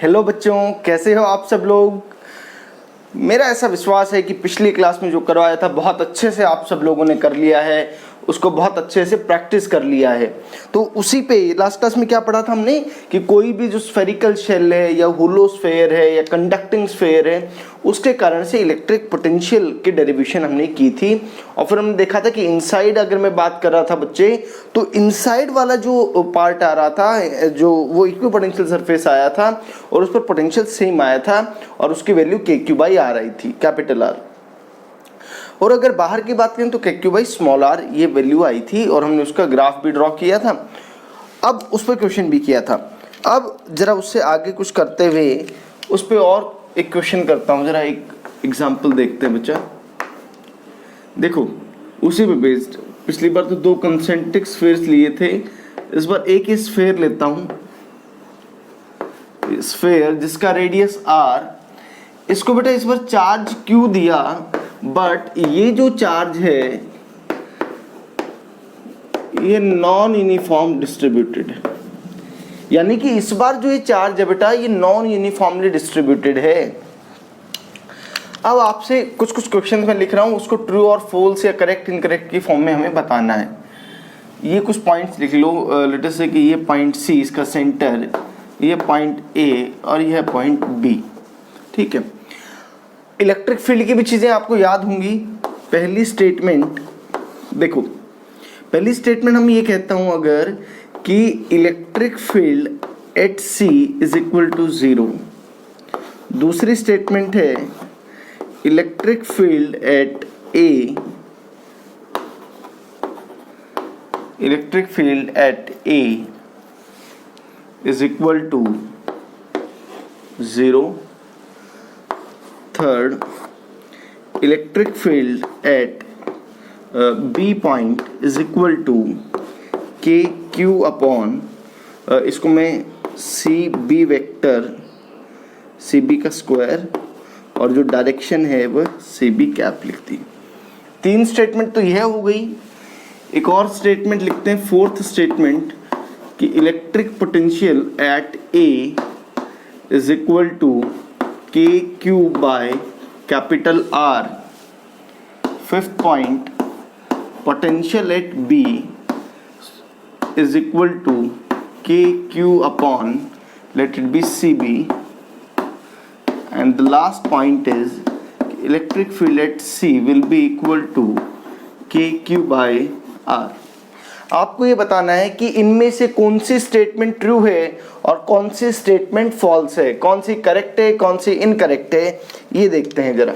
Hello बच्चों, कैसे हो आप सब लोग। मेरा ऐसा विश्वास है कि पिछली क्लास में जो करवाया था बहुत अच्छे से आप सब लोगों ने कर लिया है, उसको बहुत अच्छे से प्रैक्टिस कर लिया है। तो उसी पे लास्ट क्लास में क्या पढ़ा था हमने कि कोई भी जो स्फेरिकल शेल है या होलोस्फेयर है या कंडक्टिंग स्फेयर है, उसके कारण से इलेक्ट्रिक पोटेंशियल की डेरिवेशन हमने की थी। और फिर हमने देखा था कि इनसाइड अगर मैं बात कर रहा था बच्चे, तो इनसाइड वाला जो पार्ट आ रहा था, जो वो इक्विपोटेंशियल सरफेस आया था और उस पर पोटेंशियल सेम आया था और उसकी वैल्यू के क्यू बाई आर आई थी, कैपिटल आर। और अगर बाहर की बात करें तो के क्यू बाई स्मॉल आर ये वैल्यू आई थी और हमने उसका ग्राफ भी ड्रॉ किया था। अब उस पर क्वेश्चन भी किया था। अब जरा उससे आगे कुछ करते हुए उस पर और एक क्वेश्चन करता हूँ। जरा एक एग्जांपल देखते हैं बच्चा। देखो उसी पे बेस्ड, पिछली बार तो दो कंसेंट्रिक स्फीयर्स लिए थे, इस बार एक ही स्फीयर लेता हूँ, स्फीयर जिसका रेडियस आर। इसको बेटा इस बार चार्ज क्यू दिया, बट ये जो चार्ज है ये नॉन यूनिफॉर्म डिस्ट्रीब्यूटेड है, यानी कि इस बार जो ये चार्ज है बेटा ये नॉन यूनिफॉर्मली डिस्ट्रीब्यूटेड है। अब आपसे कुछ क्वेश्चन मैं लिख रहा हूँ, उसको ट्रू और फॉल्स या करेक्ट इनकरेक्ट की फॉर्म में हमें बताना है। ये कुछ पॉइंट्स लिख लो, लेट अस से कि ये पॉइंट सी इसका सेंटर, ये पॉइंट ए और यह पॉइंट बी, ठीक है। इलेक्ट्रिक फील्ड की भी चीज़ें आपको याद होंगी। पहली स्टेटमेंट देखो, पहली स्टेटमेंट हम ये कहता हूँ अगर कि electric field at C is equal to 0। दूसरी स्टेटमेंट है electric field at A, electric field at A is equal to 0। Third, electric field at B point is equal to K Q upon, इसको मैं C B vector, C B का square और जो direction है वह C B cap लिखती। तीन statement तो यह हो गई। एक और स्टेटमेंट लिखते हैं, फोर्थ स्टेटमेंट, कि electric potential at A is equal to K Q by capital R. Fifth point, potential at B is equal to kq upon, let it be cb, and the last point is electric field at c will be equal to kq by r। आपको ये बताना है कि इनमें से कौन सी statement true है और कौन सी स्टेटमेंट फॉल्स है, कौन सी करेक्ट है कौन सी इनकरेक्ट है, ये देखते हैं जरा।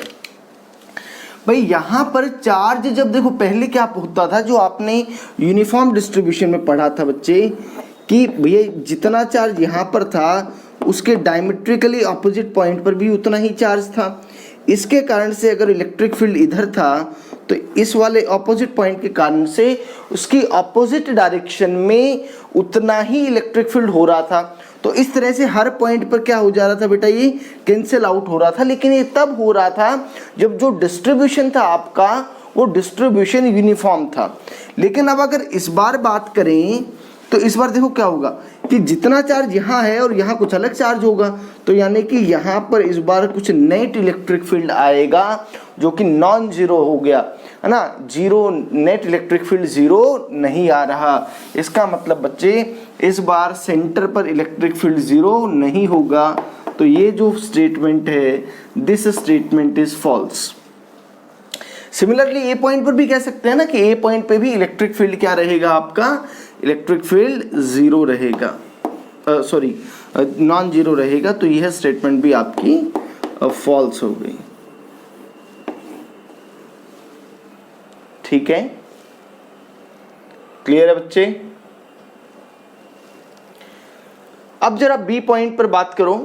भाई यहाँ पर चार्ज जब देखो पहले क्या होता था, जो आपने यूनिफॉर्म डिस्ट्रीब्यूशन में पढ़ा था बच्चे, कि भैया जितना चार्ज यहाँ पर था उसके डायमेट्रिकली ऑपोजिट पॉइंट पर भी उतना ही चार्ज था। इसके कारण से अगर इलेक्ट्रिक फील्ड इधर था तो इस वाले ऑपोजिट पॉइंट के कारण से उसकी ऑपोजिट डायरेक्शन में उतना ही इलेक्ट्रिक फील्ड हो रहा था। तो इस तरह से हर पॉइंट पर क्या हो जा रहा था बेटा, ये कैंसिल आउट हो रहा था। लेकिन ये तब हो रहा था जब जो डिस्ट्रीब्यूशन था आपका वो डिस्ट्रीब्यूशन यूनिफॉर्म था। लेकिन अब अगर इस बार बात करें तो इस बार देखो क्या होगा कि जितना चार्ज यहाँ है और यहाँ कुछ अलग चार्ज होगा, तो यानी कि यहाँ पर इस बार कुछ नेट इलेक्ट्रिक फील्ड आएगा जो कि नॉन जीरो हो गया, है ना। Zero net electric field zero नहीं आ रहा। इसका मतलब बच्चे इस बार सेंटर पर इलेक्ट्रिक फील्ड जीरो नहीं होगा। तो ये जो स्टेटमेंट है, this statement is false. Similarly A point पर भी कह सकते हैं ना कि ए पॉइंट पे भी इलेक्ट्रिक फील्ड क्या रहेगा आपका, इलेक्ट्रिक फील्ड जीरो रहेगा, सॉरी नॉन जीरो रहेगा। तो यह स्टेटमेंट भी आपकी फॉल्स हो गई, ठीक है। क्लियर है बच्चे। अब जरा बी पॉइंट पर बात करो।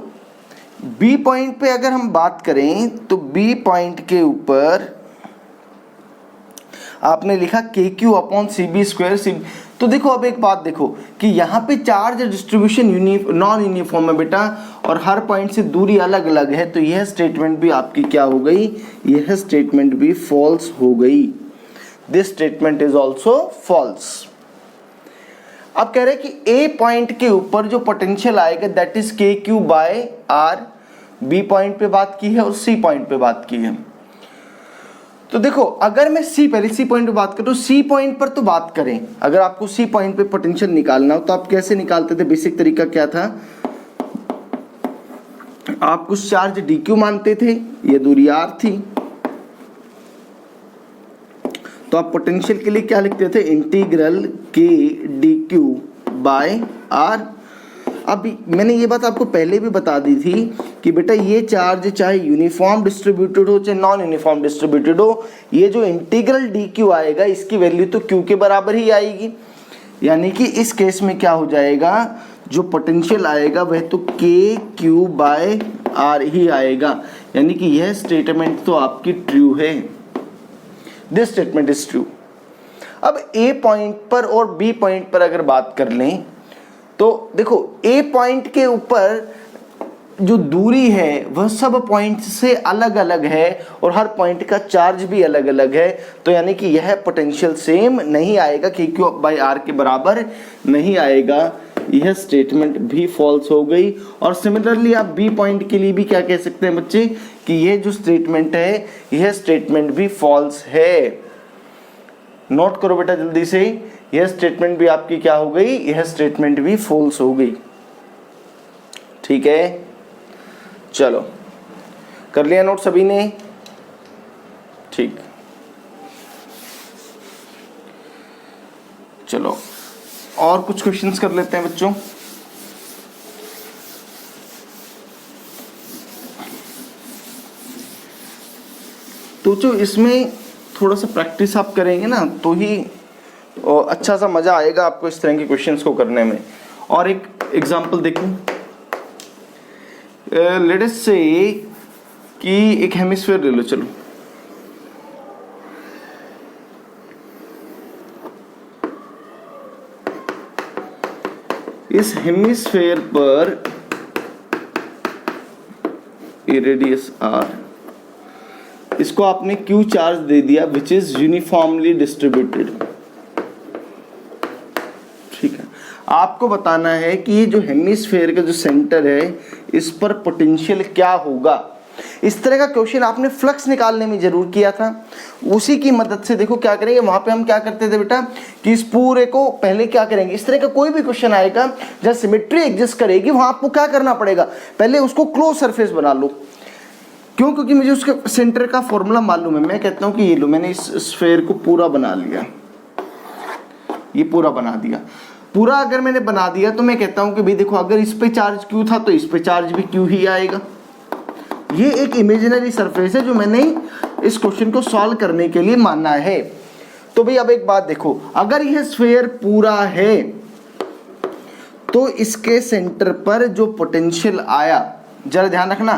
बी पॉइंट पे अगर हम बात करें तो बी पॉइंट के ऊपर आपने लिखा K Q upon C B square C. तो देखो अब एक बात देखो कि यहाँ पे चार्ज डिस्ट्रीब्यूशन नॉन यूनिफॉर्म है बेटा, और हर पॉइंट से दूरी अलग अलग है। तो यह स्टेटमेंट भी आपकी क्या हो गई, यह स्टेटमेंट भी फॉल्स हो गई। This statement is also false. अब कह रहे हैं कि ए पॉइंट के ऊपर जो पोटेंशियल आएगा that is K Q by R, B point पे बात की है और सी पॉइंट पे बात की है। तो देखो अगर मैं पहले सी पॉइंट पे बात करूँ, सी पॉइंट पर तो बात करें, अगर आपको सी पॉइंट पे पोटेंशियल निकालना हो तो आप कैसे निकालते थे? बेसिक तरीका क्या था, आप कुछ चार्ज dq मानते थे, ये दूरी r थी, तो आप पोटेंशियल के लिए क्या लिखते थे? Integral k dq by r। अब मैंने ये बात आपको पहले भी बता दी थी कि बेटा ये चार्ज चाहे यूनिफॉर्म डिस्ट्रीब्यूटेड हो चाहे नॉन यूनिफॉर्म डिस्ट्रीब्यूटेड हो, ये जो इंटीग्रल dq आएगा इसकी वैल्यू तो q के बराबर ही आएगी। यानी कि इस केस में क्या हो जाएगा, जो पोटेंशियल आएगा वह तो के क्यू बाय आर ही आएगा। यानी कि यह स्टेटमेंट तो आपकी ट्रू है, दिस स्टेटमेंट इज ट्रू। अब ए पॉइंट पर और बी पॉइंट पर अगर बात कर लें तो देखो ए पॉइंट के ऊपर जो दूरी है वह सब पॉइंट से अलग अलग है और हर पॉइंट का चार्ज भी अलग अलग है, तो यानी कि यह पोटेंशियल सेम नहीं आएगा, के क्यू बाय आर के बराबर नहीं आएगा। यह स्टेटमेंट भी फॉल्स हो गई। और सिमिलरली आप बी पॉइंट के लिए भी क्या कह सकते हैं बच्चे कि यह जो स्टेटमेंट है यह स्टेटमेंट भी फॉल्स है। नोट करो बेटा जल्दी से, यह स्टेटमेंट भी आपकी क्या हो गई, यह स्टेटमेंट भी फॉल्स हो गई। ठीक है, चलो कर लिया नोट सभी ने? ठीक, चलो और कुछ क्वेश्चंस कर लेते हैं बच्चों। तो जो इसमें थोड़ा सा प्रैक्टिस आप करेंगे ना तो ही अच्छा सा मजा आएगा आपको इस तरह के क्वेश्चंस को करने में। और एक एग्जांपल देखूं, लेट अस से कि एक हेमिस्फीयर ले लो, चलो इस हेमिस्फीयर पर रेडियस r, इसको आपने q चार्ज दे दिया विच इज यूनिफॉर्मली डिस्ट्रीब्यूटेड। ठीक है, आपको बताना है कि ये जो हेमिस्फीयर का जो सेंटर है इस पर पोटेंशियल क्या होगा। इस तरह का क्वेश्चन आपने फ्लक्स निकालने में जरूर किया था, उसी की मदद से देखो क्या करेंगे। वहां पे हम क्या करते थे बेटा कि इस पूरे को पहले क्या करेंगे, इस तरह का कोई भी क्वेश्चन आएगा जहां सिमेट्री एग्जिस्ट करेगी वहां आपको क्या करना पड़ेगा, पहले उसको क्लोज सरफेस बना लो। क्यों? क्योंकि मुझे उसके सेंटर का फॉर्मूला मालूम है। मैं कहता हूं कि ये लो, मैंने इस स्फीयर को पूरा बना लिया, ये पूरा बना दिया। पूरा अगर मैंने बना दिया तो मैं कहता हूं कि भाई देखो अगर इस पे चार्ज क्यू था तो इस पे चार्ज भी क्यू ही आएगा। ये एक इमेजिनरी सरफेस है जो मैंने इस क्वेश्चन को सॉल्व करने के लिए माना है। तो भाई अब एक बात देखो, अगर यह स्फीयर पूरा है तो इसके सेंटर पर जो पोटेंशियल आया, जरा ध्यान रखना,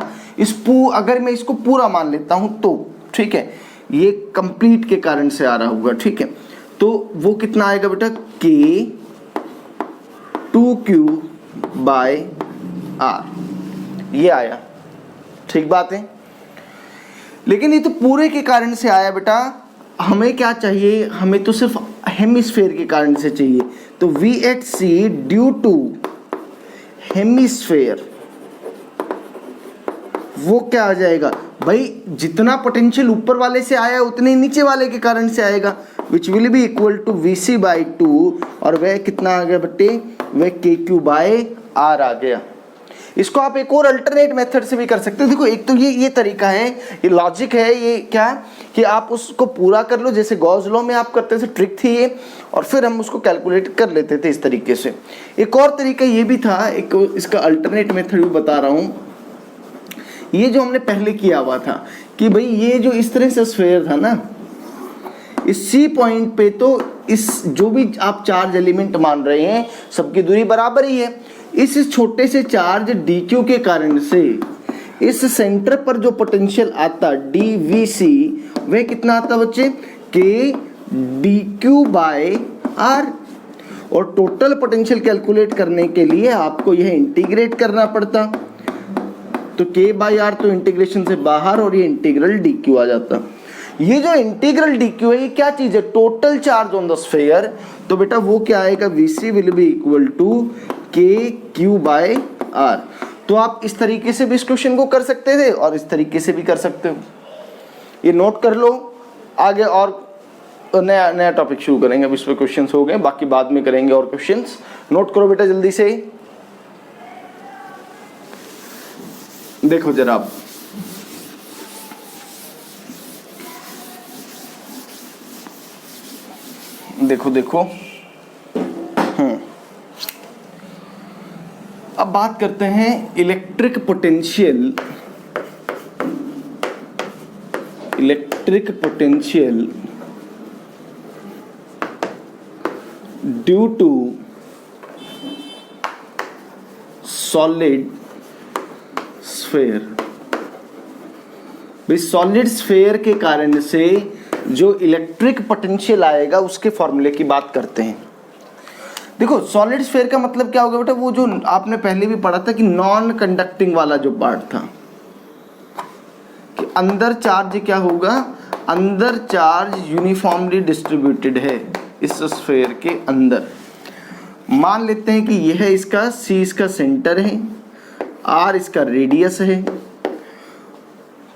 अगर मैं इसको पूरा मान लेता हूं तो ठीक है, ये कंप्लीट के कारण से आ रहा होगा। ठीक है, तो वो कितना आएगा बेटा, के 2q बाय आर, ये आया। ठीक बात है, लेकिन ये तो पूरे के कारण से आया बेटा, हमें क्या चाहिए, हमें तो सिर्फ हेमिस्फीयर के कारण से चाहिए। तो V at C due to hemisphere, वो क्या आ जाएगा भाई, जितना पोटेंशियल ऊपर वाले से आया उतने नीचे वाले के कारण से आएगा, which will be equal to VC by 2, और वह कितना आ गया बट्टे, वह KQ बाय R आ गया। इसको आप एक और अल्टरनेट मेथड से भी कर सकते हो। देखो एक तो ये तरीका है, ये लॉजिक है, ये क्या कि आप उसको पूरा कर लो जैसे गॉस लॉ में आप करते थे, ट्रिक थी ये, और फिर हम उसको कैलकुलेट कर लेते थे इस तरीके से। एक और तरीका ये भी था, एक इसका अल्टरनेट मेथड भी बता रहा हूँ। ये जो हमने पहले किया हुआ था कि भाई ये जो इस तरह से स्फीयर था ना, इस सी पॉइंट पे तो इस जो भी आप चार्ज एलिमेंट मान रहे हैं सबकी दूरी बराबर ही है। इस छोटे से चार्ज dq के कारण से इस सेंटर पर जो पोटेंशियल आता dVc, वह कितना आता बच्चे, k dq बाय r। और टोटल पोटेंशियल कैलकुलेट करने के लिए आपको यह इंटीग्रेट करना पड़ता, तो k बाई आर तो इंटीग्रेशन से बाहर और ये इंटीग्रल dq आ जाता। ये जो इंटीग्रल डी क्यू है ये क्या चीज है, total charge on the sphere. तो बेटा वो क्या आएगा, VC will be equal to K Q by R. तो आप इस तरीके से भी इस क्वेश्चन को कर सकते थे और इस तरीके से भी कर सकते हो, ये नोट कर लो। आगे और नया नया टॉपिक शुरू करेंगे, अब इस पे क्वेश्चंस हो गए, बाकी बाद में करेंगे और क्वेश्चंस। नोट करो बेटा जल्दी से, देखो जरा आप, देखो देखो। अब बात करते हैं electric potential, electric potential due to solid sphere. भाई सॉलिड स्फीयर के कारण से जो इलेक्ट्रिक पोटेंशियल आएगा उसके फॉर्मूले की बात करते हैं। देखो सॉलिड स्फीयर का मतलब क्या होगा बेटा, वो जो आपने पहले भी पढ़ा था कि नॉन कंडक्टिंग वाला जो पार्ट था, कि अंदर चार्ज क्या होगा, अंदर चार्ज यूनिफॉर्मली डिस्ट्रीब्यूटेड है इस स्फीयर के अंदर। मान लेते हैं कि यह इसका सी इसका सेंटर है, आर इसका रेडियस है,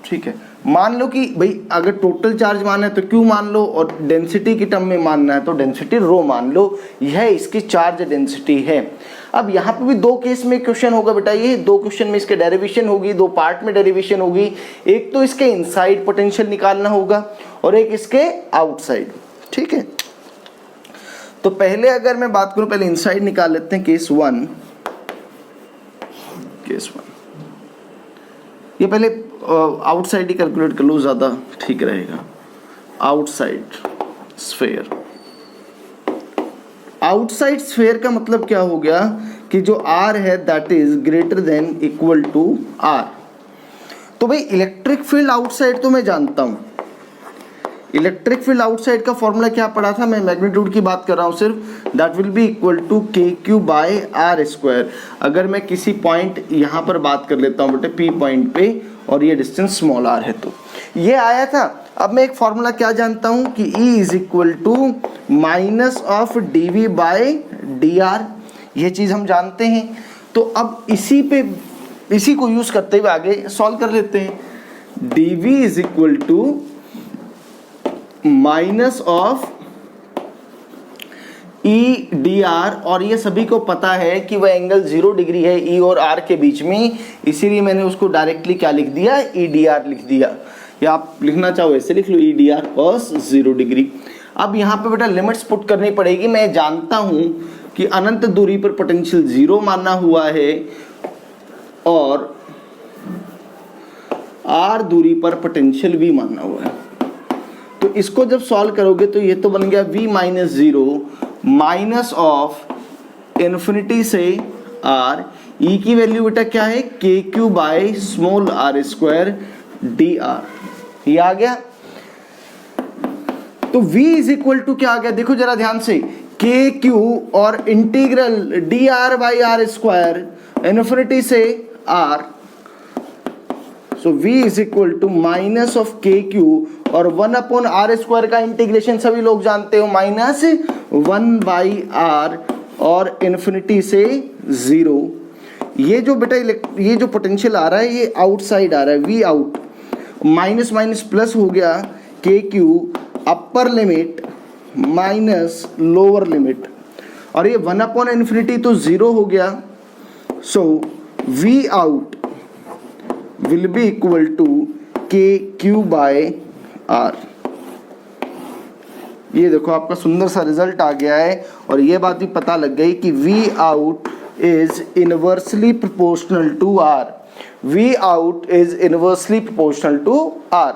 ठीक है। मान लो कि भाई अगर टोटल चार्ज मानना है तो क्यू मान लो, और डेंसिटी की टर्म में मानना है तो डेंसिटी रो मान लो। यह इसकी चार्ज डेंसिटी है। अब यहाँ पे भी दो केस में क्वेश्चन होगा बेटा, ये दो क्वेश्चन में इसके डेरिवेशन होगी, दो पार्ट में डेरिवेशन होगी। एक तो इसके इनसाइड पोटेंशियल निकालना होगा और एक इसके आउटसाइड, ठीक है। तो पहले अगर मैं बात करूं, पहले इनसाइड निकाल लेते हैं, केस वन, केस वन। ये पहले आउटसाइड ही कैलकुलेट कर लो, ज़्यादा ठीक रहेगा। आउटसाइड स्फीयर, आउटसाइड स्फीयर का मतलब क्या हो गया कि जो R है that is greater than equal to R। तो भाई इलेक्ट्रिक फील्ड आउटसाइड तो मैं जानता हूँ, इलेक्ट्रिक फील्ड आउटसाइड का फॉर्मूला क्या पढ़ा था, मैं मैग्नीट्यूड की बात कर रहा हूँ सिर्फ, that will be equal to K Q by R square. अगर मैं किसी पॉइंट यहाँ पर बात कर लेता हूँ बेटे P पॉइंट पे, और ये डिस्टेंस स्मॉल r है, तो ये आया था। अब मैं एक फॉर्मूला क्या जानता हूँ कि E is equal to minus of D V by D R, ये चीज़ हम जानते हैं। तो अब इसी को यूज़ करते हुए आगे सॉल्व कर लेते हैं। D V is equal to minus of E D R, और ये सभी को पता है कि वह एंगल 0 डिग्री है ई और आर के बीच में, इसीलिए मैंने उसको डायरेक्टली क्या लिख दिया, ई डी आर लिख दिया। या आप लिखना चाहो ऐसे लिख लो, E D R cos 0 degree. अब यहाँ पे बेटा लिमिट्स पुट करनी पड़ेगी। मैं जानता हूँ कि अनंत दूरी पर पोटेंशियल 0 माना हुआ है और आर दूरी पर पोटेंशियल v माना हुआ है। तो इसको जब सॉल्व करोगे तो ये तो बन गया v minus 0 minus of infinity से r, e की वैल्यू बेटा क्या है, K Q by small R square D R, ये आ गया। तो v इज इक्वल टू क्या आ गया, देखो जरा ध्यान से, के क्यू और integral D R by R square infinity से r, so v is equal to minus of K Q और 1 अपॉन आर स्क्वायर का इंटीग्रेशन सभी लोग जानते हो, माइनस 1 बाई आर और इन्फिनिटी से 0। ये जो बेटा ये जो पोटेंशियल आ रहा है ये आउटसाइड आ रहा है, v out, minus minus plus हो गया, K Q upper limit minus lower limit, और ये 1 अपॉन इन्फिनिटी तो 0 हो गया। So v out will be equal to K Q by R. ये देखो आपका सुंदर सा रिजल्ट आ गया है, और ये बात भी पता लग गई कि v out is inversely proportional to r, v out is inversely proportional to r।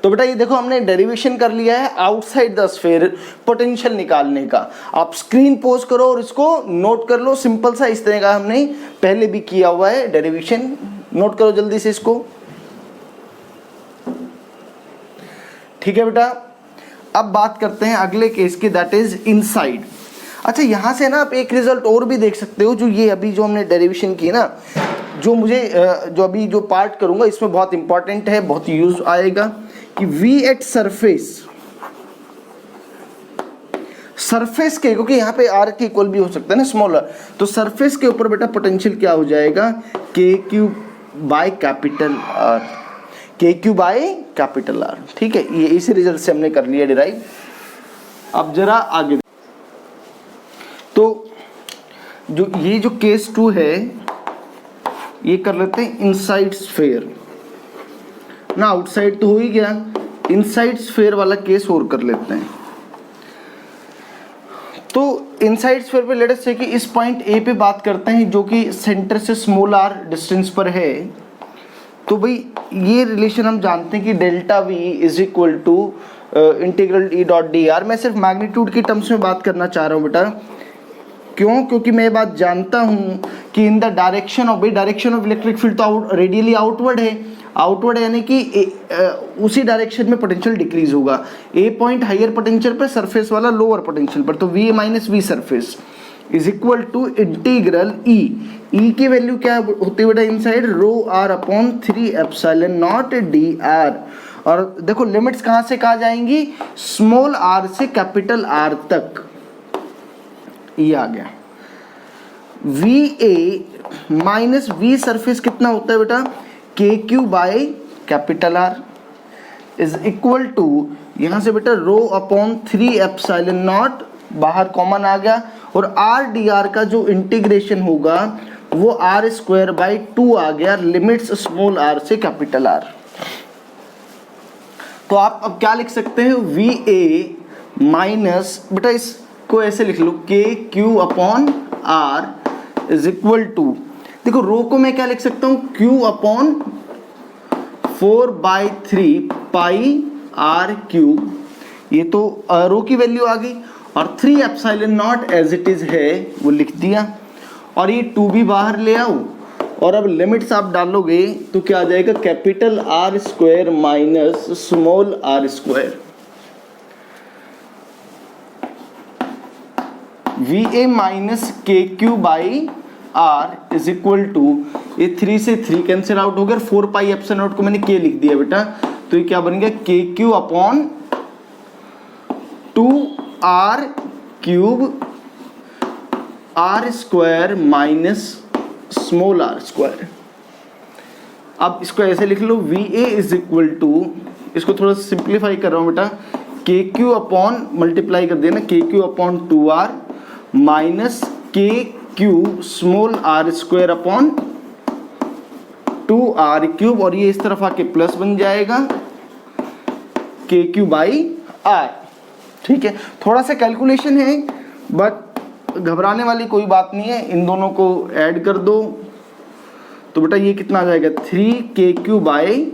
तो बेटा ये देखो हमने डेरिवेशन कर लिया है आउटसाइड द स्फीयर पोटेंशियल निकालने का। आप स्क्रीन पोज करो और इसको नोट कर लो, सिंपल सा इस तरह का हमने पहले भी किया हुआ है डेरिवेशन, नोट करो जल्दी से इसको, ठीक है बेटा। अब बात करते हैं अगले केस की, दैट इज इनसाइड। अच्छा यहाँ से ना आप एक रिजल्ट और भी देख सकते हो, जो ये अभी जो हमने डेरिवेशन की ना, जो मुझे जो अभी जो पार्ट करूंगा इसमें बहुत इंपॉर्टेंट है, बहुत यूज आएगा। कि V एट सरफेस के, क्योंकि यहाँ पे R के इक्वल भी हो सकता है ना स्मॉल r, तो सरफेस के ऊपर बेटा पोटेंशियल क्या हो जाएगा, KQ by capital R, KQ by capital R। ठीक है, ये इसी रिजल्ट से हमने कर लिया डिराइव। अब जरा आगे, तो जो केस 2 है ये कर लेते हैं इनसाइड स्फीयर ना, आउटसाइड तो हो ही गया, इनसाइड स्फीयर वाला केस और कर लेते हैं। तो इनसाइड स्फीयर पे लेट अस से कि इस पॉइंट ए पे बात करते हैं जो कि सेंटर से स्मॉल r डिस्टेंस पर है। तो भाई ये रिलेशन हम जानते हैं कि delta v is equal to integral E dot D R. मैं सिर्फ मैग्नीट्यूड की टर्म्स में बात करना चाह रहा हूँ बेटा, क्यों, क्योंकि मैं बात जानता हूँ कि in the direction of electric field तो रेडियली आउटवर्ड है, आउटवर्ड यानी कि उसी डायरेक्शन में पोटेंशियल डिक्रीज होगा। ए पॉइंट हायर पोटेंशियल पर, सरफेस वाला लोअर पोटेंशियल पर, तो v minus V surface is equal to integral E. E की वैल्यू क्या होती है बेटा inside, rho R upon 3 epsilon naught D R. और देखो लिमिट्स कहाँ से कहाँ जाएंगी, स्मॉल r से कैपिटल R तक। ये आ गया V A minus V surface कितना होता है बेटा, K Q by capital R is equal to, यहाँ से बेटा रो अपॉन 3 एप्सिलॉन नॉट, बाहर कॉमन आ गया, और आर डी आर का जो इंटीग्रेशन होगा वो आर स्क्वायर बाई 2 आ गया, लिमिट्स स्मॉल r से कैपिटल R। तो आप अब क्या लिख सकते हैं, वी ए माइनस, बेटा इसको ऐसे लिख लो, K Q upon R is equal to, देखो रो को मैं क्या लिख सकता हूँ, Q upon 4/3 pi R cube, ये तो रो की वैल्यू आ गई, और 3 epsilon naught as it is है वो लिख दिया, और ये 2 भी बाहर ले आओ, और अब लिमिट्स आप डालोगे तो क्या आ जाएगा, capital R square minus small r square. V A minus K Q by R is equal to, ये 3 से 3 कैंसिल आउट हो गया, 4 पाई एप्सिलॉन नॉट को मैंने k लिख दिया बेटा, तो ये क्या बन गया, K Q upon 2r cube r square minus small r square. अब इसको ऐसे लिख लो, V A is equal to, इसको थोड़ा सिंप्लीफाई कर रहा हूँ बेटा, के क्यू अपॉन मल्टीप्लाई कर देना, के Q upon 2r minus K Q small r square upon 2r cube, और ये इस तरफ आके प्लस बन जाएगा, के क्यू बाई r। ठीक है, थोड़ा सा कैलकुलेशन है बट घबराने वाली कोई बात नहीं है, इन दोनों को ऐड कर दो तो बेटा ये कितना आ जाएगा, 3kq by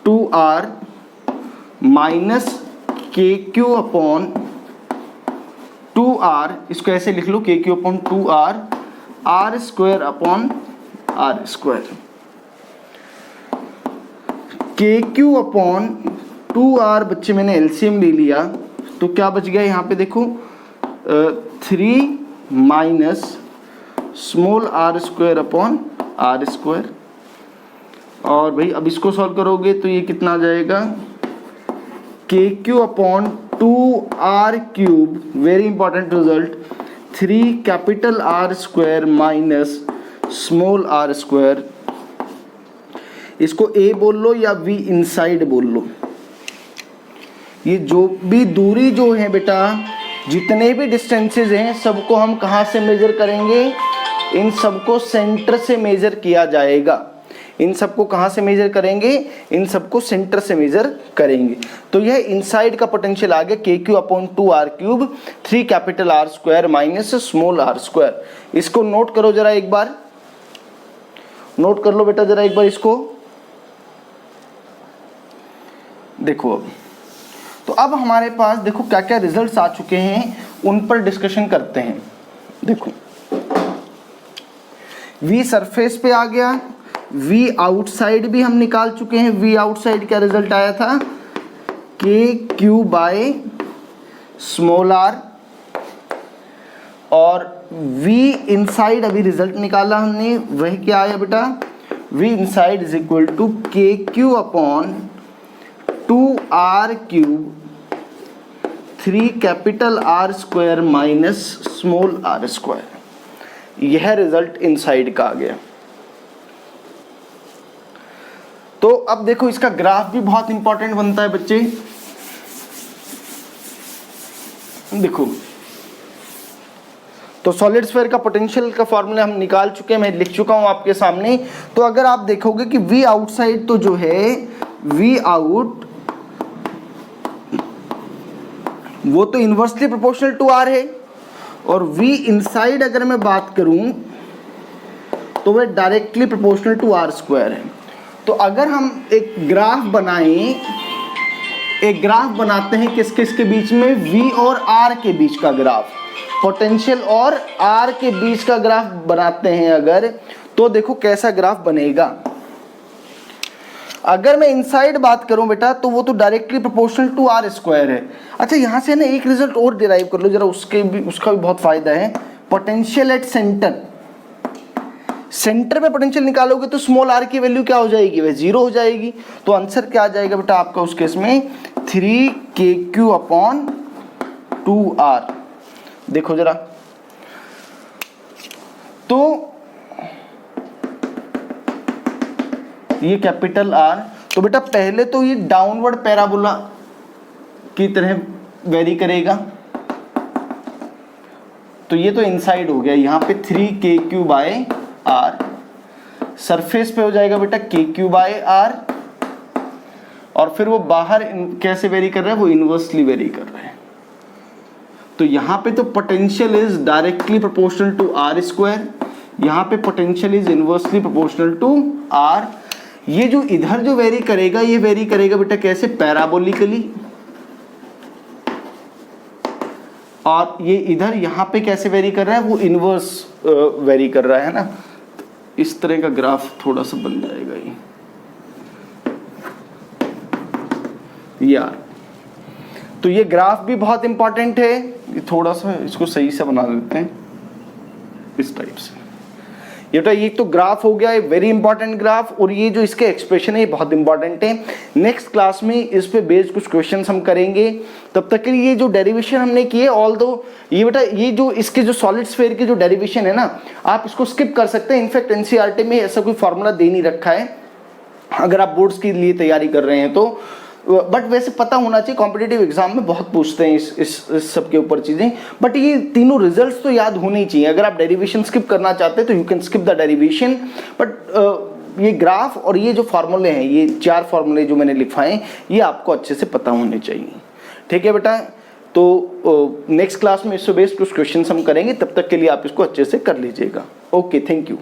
2r minus kq upon 2r, इसको ऐसे लिख लो, kq upon 2r r square upon r square, kq upon 2r, बच्चे मैंने एलसीएम ले लिया तो क्या बच गया यहाँ पे देखो, 3 minus small r square upon r square, और भाई अब इसको सॉल्व करोगे तो ये कितना आ जाएगा, kq upon 2r cube, very important result, 3 capital R square minus small r square. इसको a बोल लो या v इनसाइड बोल लो, ये जो भी दूरी जो है बेटा, जितने भी डिस्टेंसेस हैं सबको हम कहाँ से मेजर करेंगे, इन सबको सेंटर से मेजर किया जाएगा। इन सबको कहाँ से मेजर करेंगे, इन सबको सेंटर से मेजर करेंगे। तो यह इनसाइड का पोटेंशियल आ गया K Q upon 2r cube 3 capital R square minus small r square. इसको नोट करो जरा एक बार, नोट कर लो बेटा जरा एक बार इसको, देखो अब तो अब हमारे पास देखो क्या क्या रिजल्ट्स आ चुके हैं, उन पर डिस्कशन करते हैं। देखो V सरफेस पे आ गया, V आउटसाइड भी हम निकाल चुके हैं। V आउटसाइड क्या रिजल्ट आया था, K Q by small r, और V इनसाइड अभी रिजल्ट निकाला हमने, वह क्या आया बेटा, V inside is equal to K Q upon 2r³ 3 capital R square minus small r square. यह रिजल्ट इनसाइड का आ गया। तो अब देखो इसका ग्राफ भी बहुत इंपॉर्टेंट बनता है बच्चे। देखो तो सॉलिड स्फीयर का पोटेंशियल का फॉर्मूला हम निकाल चुके हैं, मैं लिख चुका हूं आपके सामने। तो अगर आप देखोगे कि V आउटसाइड तो जो है V आउट वो तो इनवर्सली प्रोपोर्शनल टू R है, और V इनसाइड अगर मैं बात करूं तो वह directly proportional to R square है। तो अगर हम एक ग्राफ बनाते हैं किसके बीच में, V और R के बीच का ग्राफ, पोटेंशियल और R के बीच का ग्राफ बनाते हैं अगर, तो देखो कैसा ग्राफ बनेगा। अगर मैं इनसाइड बात करूं बेटा तो वो तो directly proportional to R square है। अच्छा यहां से ना एक रिजल्ट और डिराइव कर लो जरा, उसका भी बहुत फायदा है। पोटेंशियल एट सेंटर पे पोटेंशियल निकालोगे तो स्मॉल r की वैल्यू क्या हो जाएगी, वह 0 हो जाएगी। तो आंसर क्या आ जाएगा बेटा आपका उस केस में 3kq/2r। देखो जरा, तो ये कैपिटल R, तो बेटा पहले तो ये डाउनवर्ड पैराबोला की तरह वेरी करेगा, तो ये तो इनसाइड हो गया। यहाँ पे 3kq/r, सरफेस पे हो जाएगा बेटा kq/r, और फिर वो बाहर कैसे वेरी कर रहा है, वो इनवर्सली वेरी कर रहा है। तो यहाँ पे तो potential is directly proportional to R square, यहाँ पे potential is inversely proportional to R। ये जो इधर जो वेरी करेगा, ये वेरी करेगा बेटा कैसे, पैराबोलिकली, और ये इधर यहाँ पे कैसे वेरी कर रहा है, वो इनवर्स वेरी कर रहा है ना। तो इस तरह का ग्राफ थोड़ा सा बन जाएगा ये यार। तो ये ग्राफ भी बहुत इंपॉर्टेंट है, ये थोड़ा सा इसको सही से बना देते हैं इस टाइप से। ये तो ग्राफ हो गया, वेरी इंपॉर्टेंट ग्राफ, और ये जो इसके एक्सप्रेशन है ये बहुत इंपॉर्टेंट है। नेक्स्ट क्लास में इस पे बेस्ड कुछ क्वेश्चंस हम करेंगे। तब तक के लिए ये जो डेरिवेशन हमने किए, ऑल दो ये बेटा ये जो इसके जो सॉलिड स्फीयर के जो डेरिवेशन है ना, आप इसको स्किप कर सकते हैं। इनफैक्ट एनसीईआरटी में ऐसा कोई फॉर्मूला दे नहीं रखा है अगर आप बोर्ड्स के लिए तैयारी कर रहे हैं तो, बट वैसे पता होना चाहिए, कॉम्पिटिटिव एग्जाम में बहुत पूछते हैं इस सब के ऊपर चीज़ें। बट ये तीनों रिजल्ट्स तो याद होने ही चाहिए। अगर आप डेरिवेशन स्किप करना चाहते हैं तो you can skip the derivation, but ये ग्राफ और ये जो फार्मूले हैं, ये 4 फार्मूले जो मैंने लिखवाए हैं, ये आपको अच्छे से पता होने चाहिए। ठीक है बेटा, तो नेक्स्ट क्लास में इससे बेस्ड कुछ क्वेश्चन हम करेंगे। तब तक के लिए आप इसको अच्छे से कर लीजिएगा। Okay, thank you.